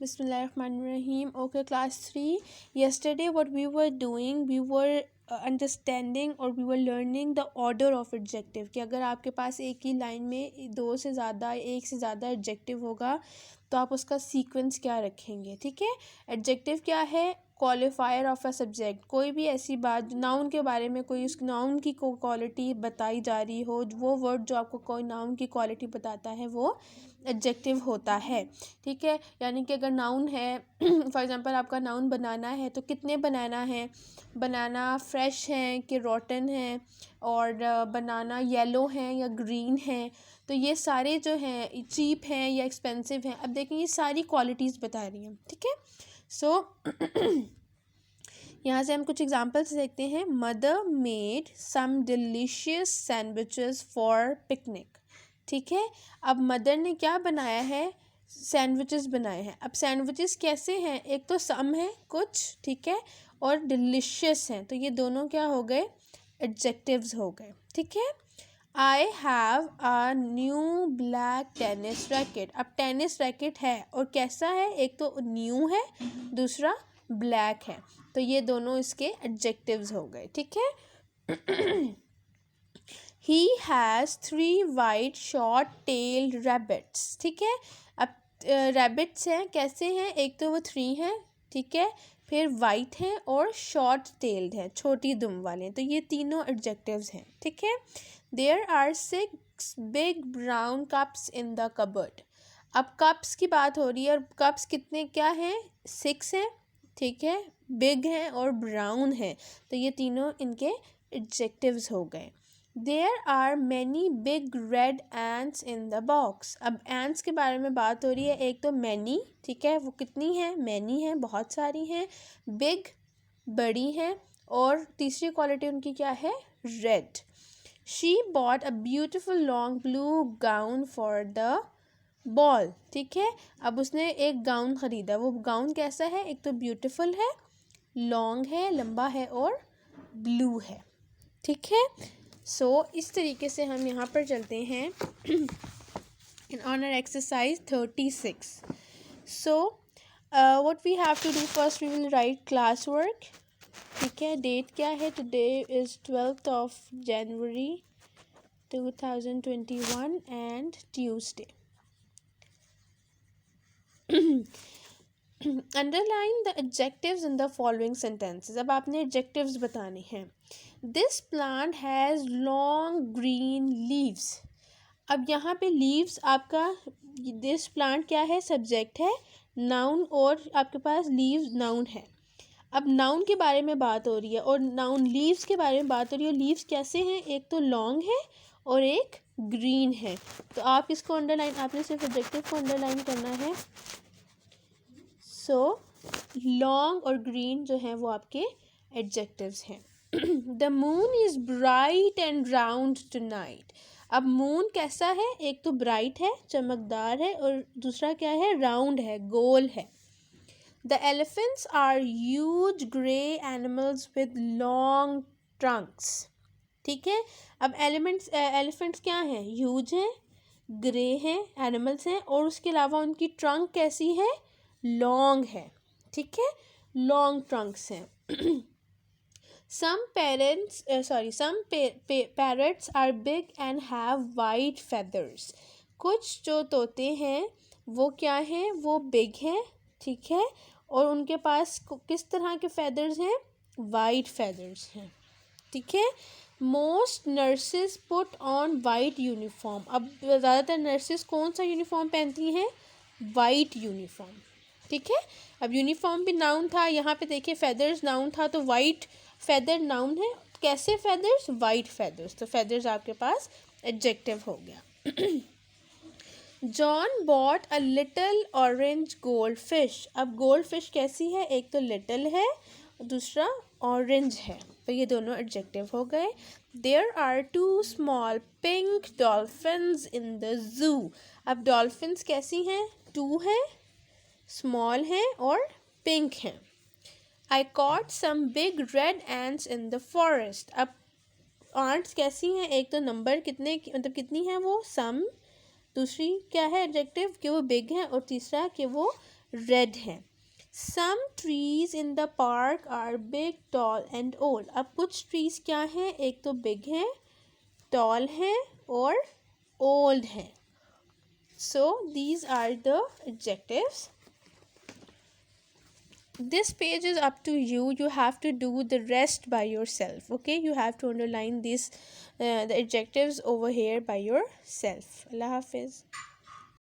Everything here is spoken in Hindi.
Bismillahirrahmanirrahim. Okay, class 3. Yesterday, what we were doing, we were understanding और we were learning the order of adjective कि अगर आपके पास एक ही लाइन में दो से ज़्यादा एक से ज़्यादा एडजेक्टिव होगा तो आप उसका सीक्वेंस क्या रखेंगे. ठीक है. एडजेक्टिव क्या है? Qualifier of a subject. कोई भी ऐसी बात नाउन के बारे में कोई उस नाउन की क्वालिटी बताई जा रही हो, वो वर्ड जो आपको कोई नाउन की क्वालिटी बताता है वो एडजेक्टिव होता है. ठीक है. यानी कि अगर नाउन है फॉर एग्जांपल आपका नाउन बनाना है तो कितने बनाना है. बनाना फ्रेश है कि रोटन है, और बनाना येलो है या ग्रीन है. तो ये सारे जो हैं चीप हैं या एक्सपेंसिव हैं. अब देखें ये सारी क्वालिटीज़ बता रही हैं. ठीक है. सो यहाँ से हम कुछ एग्जांपल्स देखते हैं. Mother made some delicious sandwiches for picnic. ठीक है. अब मदर ने क्या बनाया है? सैंडविचेस बनाए हैं. अब सैंडविचेस कैसे हैं? एक तो सम है कुछ, ठीक है, और डिलीशियस हैं. तो ये दोनों क्या हो गए? एडजेक्टिव्स हो गए. ठीक है. I have a new black tennis racket. अब टेनिस रैकेट है और कैसा है? एक तो न्यू है, दूसरा ब्लैक है. तो ये दोनों इसके एडजेक्टिव्स हो गए. ठीक है. He has 3 white short tailed rabbits. ठीक है. अब रैबिट्स हैं, कैसे हैं? एक तो वो 3 हैं, ठीक है, फिर वाइट हैं और शॉर्ट टेल्ड हैं, छोटी दुम वाले हैं. तो ये तीनों एडजेक्टिव्स हैं. ठीक है. There are 6 big brown cups in the cupboard. अब कप्स की बात हो रही है और कप्स कितने क्या हैं? 6 हैं. ठीक है. बिग हैं और ब्राउन हैं. तो ये तीनों इनके एडजेक्टिव्स हो गए. There are many big red ants in the box. अब एंट्स के बारे में बात हो रही है. एक तो मैनी, ठीक है, वो कितनी है? मैनी है, बहुत सारी हैं. बिग, बड़ी हैं, और तीसरी क्वालिटी उनकी क्या है? Red. She bought a beautiful long blue gown for the ball. ठीक है. अब उसने एक गाउन ख़रीदा. वो गाउन कैसा है? एक तो ब्यूटीफुल है, लॉन्ग है, लंबा है, और ब्लू है. ठीक है. सो इस तरीके से हम यहाँ पर चलते हैं in on our exercise 36. So what we have to do first, we will write class work. ठीक है. डेट क्या है? Today is 12th of January 2021 and Tuesday. Underline the adjectives in the following sentences. अब आपने एडजेक्टिव्स बताने हैं. This plant has long green leaves. अब यहाँ पे लीव्स आपका, दिस प्लांट क्या है? सब्जेक्ट है, नाउन, और आपके पास लीव्स नाउन है. अब नाउन के बारे में बात हो रही है और नाउन लीव्स के बारे में बात हो रही है. लीव्स कैसे हैं? एक तो लॉन्ग है और एक ग्रीन है. तो आप इसको अंडरलाइन, आपने सिर्फ एडजेक्टिव को अंडरलाइन करना है. सो लॉन्ग और ग्रीन जो है वो आपके एडजेक्टिव्स हैं. The moon is bright and round tonight. अब मून कैसा है? एक तो ब्राइट है, चमकदार है, और दूसरा क्या है? राउंड है, गोल है. The elephants are huge grey animals with long trunks. ठीक है. अब एलिफेंट्स क्या हैं? ह्यूज हैं, ग्रे हैं, एनिमल्स हैं, और उसके अलावा उनकी ट्रंक कैसी है? लॉन्ग है. ठीक है. लॉन्ग ट्रंक्स हैं. some parrots are big and have white feathers. कुछ जो तोते हैं वो क्या हैं? वो बिग हैं, ठीक है, और उनके पास किस तरह के फेदर्स हैं? वाइट फेदर्स हैं. ठीक है. Most nurses put on white uniform. अब ज़्यादातर नर्सेज कौन सा यूनिफॉर्म पहनती हैं? White uniform. ठीक है. अब यूनिफॉर्म भी नाउन था, यहाँ पे देखिए फेदर्स नाउन था, तो वाइट फेदर नाउन है. कैसे फेदर्स? White feathers. तो फेदर्स आपके पास एडजेक्टिव हो गया. John bought a little orange gold fish. अब गोल्ड फिश कैसी है? एक तो लिटिल है, दूसरा ऑरेंज है. तो ये दोनों एडजेक्टिव हो गए. There are 2 small pink dolphins in the zoo. अब डॉल्फिन्स कैसी हैं? 2 हैं, स्मॉल हैं और पिंक हैं. I caught some big red ants in the forest. अब आंट्स कैसी हैं? एक तो नंबर कितने, मतलब कितनी है वो? सम. दूसरी क्या है एडजेक्टिव? कि वो बिग हैं, और तीसरा कि वो रेड हैं। Some trees in the park are big tall and old. अब कुछ ट्रीज क्या हैं, एक तो बिग हैं, टॉल हैं और ओल्ड हैं. So these are the adjectives. This page is up to you. You have to do the rest by yourself. Okay, you have to underline these the adjectives over here by yourself. Allah Hafiz.